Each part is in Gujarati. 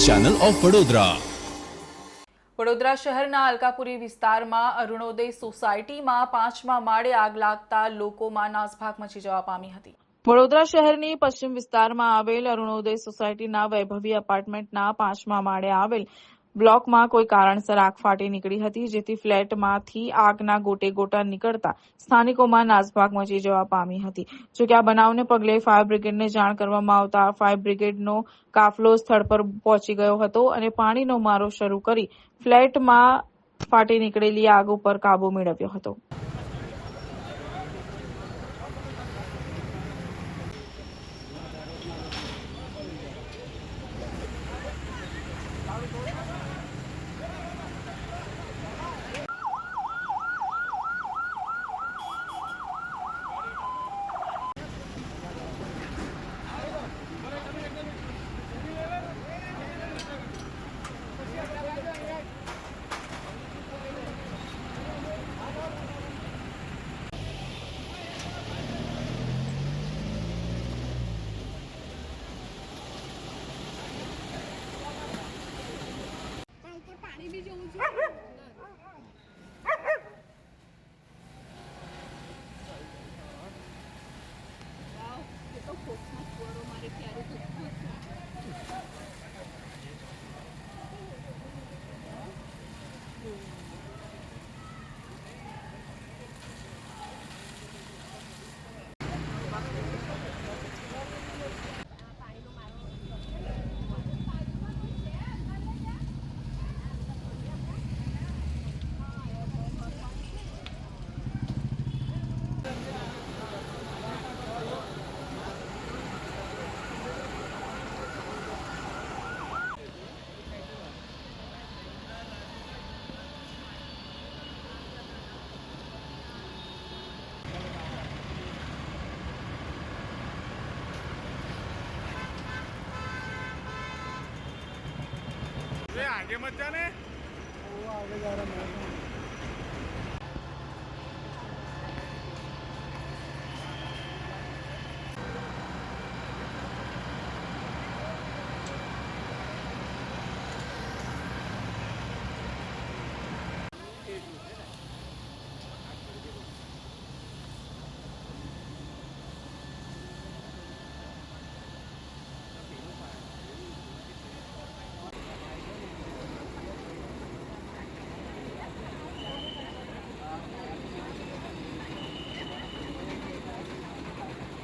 Channel of Vadodara. વડોદરા શહેરના અલકાપુરી વિસ્તારમાં અરુણોદય સોસાયટીમાં 5મા માળે આગ લાગતા લોકોમાં નાસભાગ મચી જવા પામી હતી। વડોદરા શહેરની પશ્ચિમ વિસ્તારમાં આવેલ અરુણોદય સોસાયટીના વૈભવી એપાર્ટમેન્ટના 5મા માળે આવેલ બ્લોકમાં કોઈ કારણસર આગ ફાટી નીકળી હતી, જેથી ફ્લેટમાંથી આગના ગોટે ગોટા નીકળતા સ્થાનિકોમાં નાસભાગ મચી જવા પામી હતી। જોકે આ બનાવને પગલે ફાયર બ્રિગેડને જાણ કરવામાં આવતા ફાયર બ્રિગેડનો કાફલો સ્થળ પર પહોંચી ગયો હતો અને પાણીનો મારો શરૂ કરી ફ્લેટમાં ફાટી નીકળેલી આગ ઉપર કાબુ મેળવ્યો હતો। आगे मत जाने, वो आगे जा रहा है।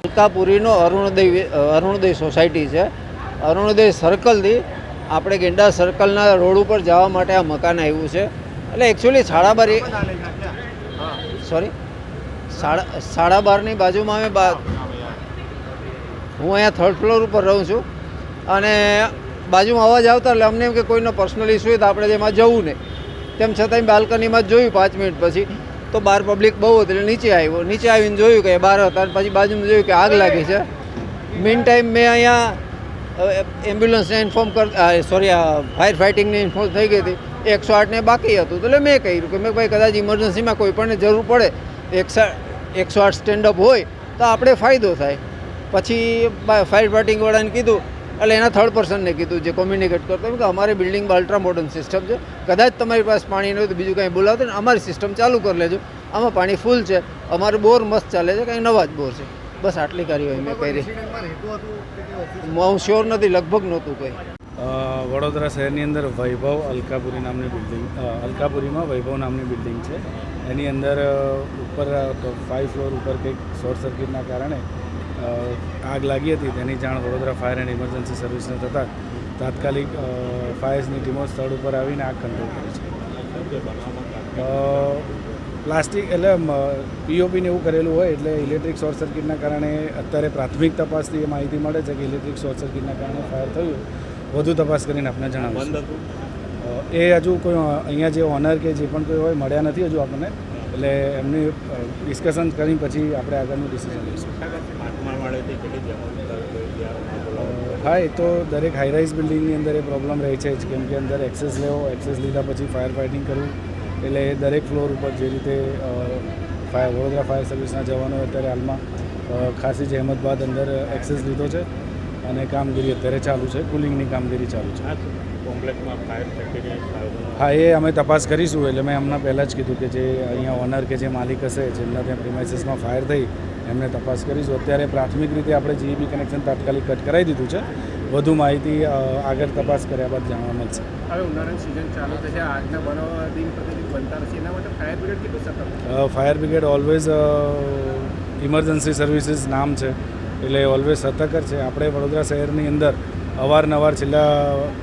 અલકાપુરીનો અરુણોદય સોસાયટી છે। અરુણોદય સર્કલથી આપણે ગેંડા સર્કલના રોડ ઉપર જવા માટે આ મકાન આવ્યું છે। એટલે એકચ્યુઅલી સાડા બારની બાજુમાં હું અહીંયા 3rd ફ્લોર ઉપર રહું છું અને બાજુમાં અવાજ આવતા એટલે અમને એમ કે કોઈનો પર્સનલ ઇસ્યુ હોય તો આપણે જેમાં જવું નહીં, તેમ છતાં બાલ્કનીમાં જોયું 5 મિનિટ પછી તો બહાર પબ્લિક બહુ હતી એટલે નીચે આવ્યો। નીચે આવીને જોયું કે બહાર હતા, પછી બાજુમાં જોયું કે આગ લાગી છે। મીન ટાઈમ મેં અહીંયા એમ્બ્યુલન્સને ઇન્ફોર્મ ફાયર ફાઇટિંગને ઇન્ફોર્મ થઈ ગઈ હતી, 108ને બાકી હતું એટલે મેં કહ્યું કે મેં ભાઈ કદાચ ઇમરજન્સીમાં કોઈ પણને જરૂર પડે 108 સ્ટેન્ડઅપ હોય તો આપણે ફાયદો થાય। પછી ફાયર ફાઇટિંગવાળાને કીધું એટલે એના 3rd પર્સનને કીધું જે કોમ્યુનિકેટ કરતો કે અમારી બિલ્ડિંગમાં અલ્ટ્રા મોડર્ન સિસ્ટમ છે, કદાચ તમારી પાસે પાણી ન હોય તો બીજું કંઈ બોલાવતો ને અમારી સિસ્ટમ ચાલુ કરી લેજો, આમાં પાણી ફૂલ છે, અમારું બોર મસ્ત ચાલે છે, કંઈ નવા જ બોર છે। બસ આટલી કાર્યવાહી મેં કરી। હું શ્યોર નથી, લગભગ નહોતું કંઈ। વડોદરા શહેરની અંદર વૈભવ અલકાપુરી નામની બિલ્ડિંગ, અલકાપુરીમાં વૈભવ નામની બિલ્ડિંગ છે। એની અંદર ઉપર 5 ફ્લોર ઉપર કંઈક શોર્ટ સર્કિટના કારણે આગ લાગી હતી। તેની જાણ વડોદરા ફાયર એન્ડ ઇમરજન્સી સર્વિસને થતાં તાત્કાલિક ફાયર્સની ટીમો સ્થળ ઉપર આવીને આગ કંટ્રોલ કરી છે। પ્લાસ્ટિક એટલે પીઓપીને એવું કરેલું હોય એટલે ઇલેક્ટ્રિક શોર્ટ સર્કિટના કારણે અત્યારે પ્રાથમિક તપાસથી એ માહિતી મળે છે કે ઇલેક્ટ્રિક શોર્ટ સર્કિટના કારણે ફાયર થયું। વધુ તપાસ કરીને આપણે જણાવીશું। એ હજુ કોઈ અહીંયા જે ઓનર કે જે પણ કોઈ હોય મળ્યા નથી હજુ આપણને, એટલે એમની ડિસ્કશન કરી પછી આપણે આગળનું ડિસિઝન લઈશું। હા, એ તો દરેક હાઈરાઇઝ બિલ્ડિંગની અંદર એ પ્રોબ્લેમ રહે છે જ, કેમ કે અંદર એક્સેસ લેવો, એક્સેસ લીધા પછી ફાયર ફાઇટિંગ કરવું, એટલે દરેક ફ્લોર ઉપર જે રીતે વડોદરા ફાયર સર્વિસના જવાનોએ અત્યારે હાલમાં ખાસી જહેમત બાદ અંદર એક્સેસ લીધો છે અને કામગીરી અત્યારે ચાલુ છે, કુલિંગની કામગીરી ચાલુ છે। કોમ્પ્લેક્સમાં ફાયર સેફ્ટીની હા, એ અમે તપાસ કરીશું. એટલે મેં હમણાં પહેલાં જ કીધું કે જે અહીંયા ઓનર કે જે માલિક હશે જેમના ત્યાં પ્રિમાઇસીસમાં ફાયર થઈ એમને તપાસ કરીશું. અત્યારે પ્રાથમિક રીતે આપણે જીઈબી કનેક્શન તાત્કાલિક કટ કરાવી દીધું છે. વધુ માહિતી આગળ તપાસ કર્યા બાદ જાણવા મળશે. હવે ઉનાળાની સિઝન ચાલુ થશે, આગના બનાવવા દિન પ્રતિદિન બનતા રહેશે, એના માટે ફાયર બ્રિગેડ કેટલું સતર્ક? Fire brigade always emergency services નામ છે એટલે ઓલવેઝ સતર્ક જ છે. આપણે વડોદરા શહેરની અંદર અવારનવાર છેલ્લા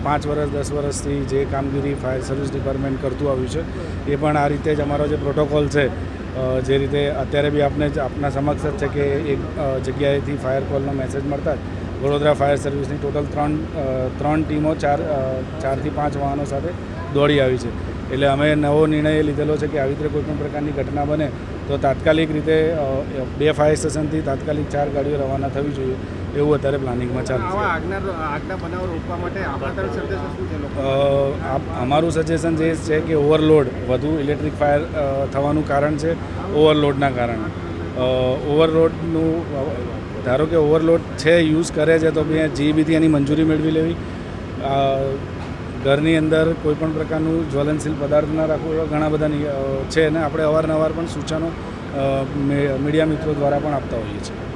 5 વર્ષ 10 વર્ષથી જે કામગીરી ફાયર સર્વિસ ડિપાર્ટમેન્ટ કરતું આવ્યું છે એ પણ આ રીતે જ અમારો જે પ્રોટોકોલ છે જે રીતે અત્યારે બી આપના સમક્ષ જ છે કે એક જગ્યાએથી ફાયર કોલનો મેસેજ મળતા જ વડોદરા ફાયર સર્વિસની ટોટલ ત્રણ ટીમો 4 થી 5 વાહનો સાથે દોડી આવી છે. એટલે અમે નવો નિર્ણય લીધેલો છે કે આવી રીતે કોઈપણ પ્રકારની ઘટના બને તો તાત્કાલિક રીતે 2 ફાયર સ્ટેશનથી તાત્કાલિક 4 ગાડીઓ રવાના થવી જોઈએ એવું અત્યારે પ્લાનિંગમાં ચાલે છે. આગના બનાવ રોકવા માટે આપણા તરફ સજેશન શું છે લોકો? અમારું સજેશન જે છે કે ઓવરલોડ વધુ ઇલેક્ટ્રિક ફાયર થવાનું કારણ છે ઓવરલોડના કારણે. ઓવરલોડનું ધારો કે ઓવરલોડ છે યુઝ કરે છે તો બી જીઈબીથી એની મંજૂરી મેળવી લેવી. ઘરની અંદર કોઈપણ પ્રકારનું જ્વલનશીલ પદાર્થ ન રાખવું એવા ઘણા બધા છે અને આપણે અવારનવાર પણ સૂચનો મીડિયા મિત્રો દ્વારા પણ આપતા હોઈએ છીએ.